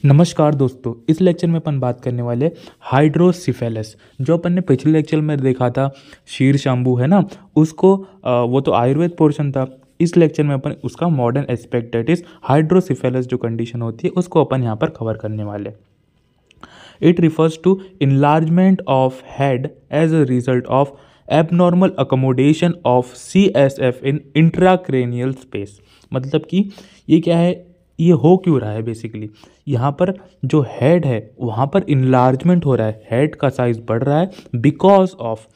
नमस्कार दोस्तों, इस लेक्चर में अपन बात करने वाले हाइड्रोसिफेलस। जो अपन ने पिछले लेक्चर में देखा था शीर्षांबु है ना, उसको वो तो आयुर्वेद पोर्शन था। इस लेक्चर में अपन उसका modern aspect that is hydrocephalus जो कंडीशन होती है उसको अपन यहाँ पर कवर करने वाले। It refers to enlargement of head as a result of abnormal accommodation of CSF in intracranial space. मतलब कि ये क्या है, ये हो क्यों रहा है बेसिकली। यहाँ पर जो हेड है वहाँ पर इनलार्जमेंट हो रहा है, हेड का साइज बढ़ रहा है बिकॉज ऑफ,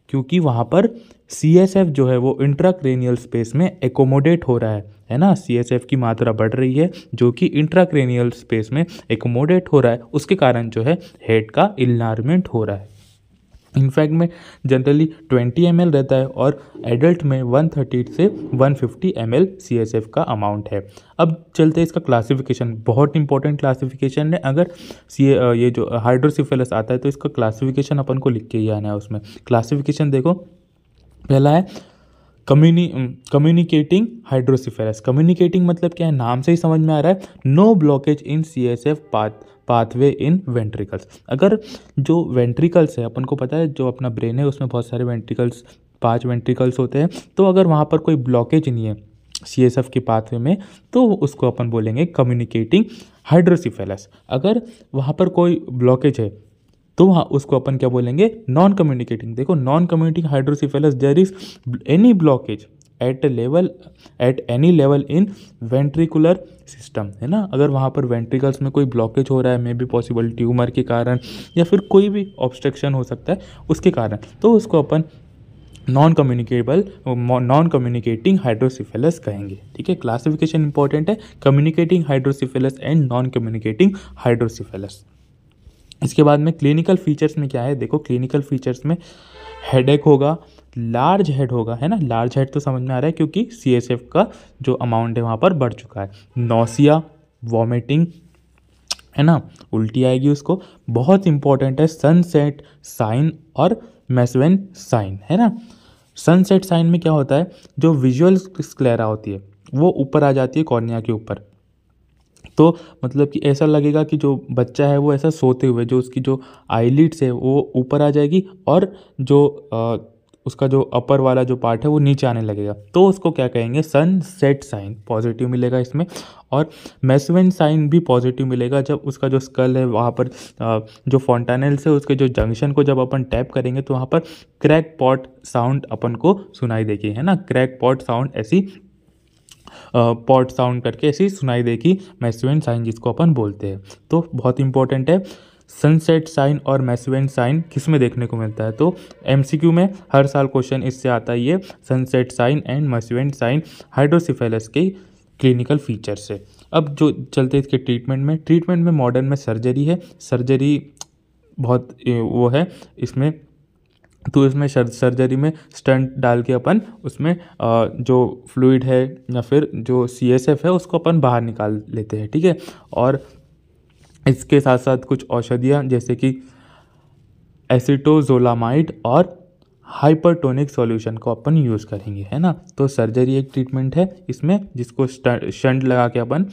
क्योंकि वहाँ पर CSF जो है वो इंट्राक्रेनियल स्पेस में एकोमोडेट हो रहा है ना। CSF की मात्रा बढ़ रही है जो कि इंट्राक्रेनियल स्पेस में एकोमोडेट हो रहा है, उसके कारण जो है हेड का इनलार्जमेंट हो रहा है। इनफैक्ट में जनरली 20 ml रहता है और एडल्ट में 130 से 150 ml CSF का अमाउंट है। अब चलते हैं इसका क्लासिफिकेशन, बहुत इंपॉर्टेंट क्लासिफिकेशन है। अगर ये जो हाइड्रोसिफेलस आता है तो इसका क्लासिफिकेशन अपन को लिख के ही आना है। उसमें क्लासिफिकेशन देखो, पहला है कम्युनिकेटिंग हाइड्रोसिफेलस। कम्युनिकेटिंग मतलब क्या है, नाम से ही समझ में आ रहा है, no blockage in CSF pathway in ventricles. अगर जो वेंट्रिकल्स है, अपन को पता है जो अपना ब्रेन है उसमें बहुत सारे वेंट्रिकल्स, 5 वेंट्रिकल्स होते हैं, तो अगर वहाँ पर कोई ब्लॉकेज नहीं है CSF के पाथवे में तो उसको अपन बोलेंगे कम्युनिकेटिंग हाइड्रोसिफेलस। अगर वहाँ पर कोई ब्लॉकेज है तो वहाँ उसको अपन क्या बोलेंगे, नॉन कम्युनिकेटिंग। देखो, non communicating hydrocephalus there is any blockage at any level in ventricular system, है ना। अगर वहाँ पर वेंट्रिकल्स में कोई ब्लॉकेज हो रहा है, मे बी पॉसिबल ट्यूमर के कारण या फिर कोई भी ऑब्स्ट्रक्शन हो सकता है उसके कारण, तो उसको अपन नॉन कम्युनिकेटिंग हाइड्रोसिफेलस कहेंगे। ठीक है, क्लासिफिकेशन इंपॉर्टेंट है, communicating hydrocephalus and non communicating hydrocephalus. इसके बाद में क्लिनिकल फीचर्स में क्या है, देखो क्लिनिकल फीचर्स में हेडेक होगा, लार्ज हेड होगा, है ना। लार्ज हेड तो समझ में आ रहा है क्योंकि CSF का जो अमाउंट है वहाँ पर बढ़ चुका है। नौसिया, वॉमिटिंग, है ना, उल्टी आएगी उसको। बहुत इंपॉर्टेंट है सनसेट साइन और मैसवेन साइन, है ना। सनसेट साइन में क्या होता है, जो विजुअल स्क्लेरा होती है वो ऊपर आ जाती है कॉर्निया के ऊपर। तो मतलब कि ऐसा लगेगा कि जो बच्चा है वो ऐसा सोते हुए, जो उसकी जो आईलिड्स है वो ऊपर आ जाएगी और जो उसका जो अपर वाला जो पार्ट है वो नीचे आने लगेगा, तो उसको क्या कहेंगे, सनसेट साइन, पॉजिटिव मिलेगा इसमें। और मैसवेन साइन भी पॉजिटिव मिलेगा जब उसका जो स्कल है वहाँ पर जो फॉन्टानेल्स है उसके जो जंक्शन को जब अपन टैप करेंगे तो वहाँ पर क्रैक पॉट साउंड अपन को सुनाई देगी, है ना। क्रैक पॉट साउंड ऐसी पॉट साउंड करके ऐसी सुनाई देगी, मैसवेन साइन जिसको अपन बोलते हैं। तो बहुत इंपॉर्टेंट है, सनसेट साइन और मैसवेन साइन किस में देखने को मिलता है, तो MCQ में हर साल क्वेश्चन इससे आता ही है, sunset sign and Macewen sign hydrocephalus के क्लिनिकल फीचर्स है। अब जो चलते इसके ट्रीटमेंट में मॉडर्न में सर्जरी है। सर्जरी बहुत वो है इसमें, तो इसमें सर्जरी में स्टंट डाल के अपन उसमें जो फ्लूइड है या फिर जो CSF है उसको अपन बाहर निकाल लेते हैं। ठीक है, और इसके साथ साथ कुछ औषधियाँ जैसे कि एसिटोजोलामाइड और हाइपरटोनिक सॉल्यूशन को अपन यूज़ करेंगे, है ना। तो सर्जरी एक ट्रीटमेंट है इसमें, जिसको शंट लगा के अपन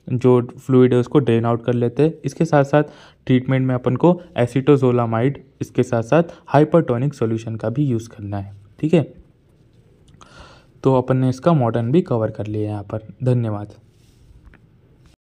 जो फ्लूइड है उसको ड्रेन आउट कर लेते हैं। इसके साथ साथ ट्रीटमेंट में अपन को एसिटोजोलामाइड, इसके साथ साथ हाइपरटोनिक सॉल्यूशन का भी यूज़ करना है। ठीक है, तो अपन ने इसका मॉडर्न भी कवर कर लिया यहाँ पर। धन्यवाद।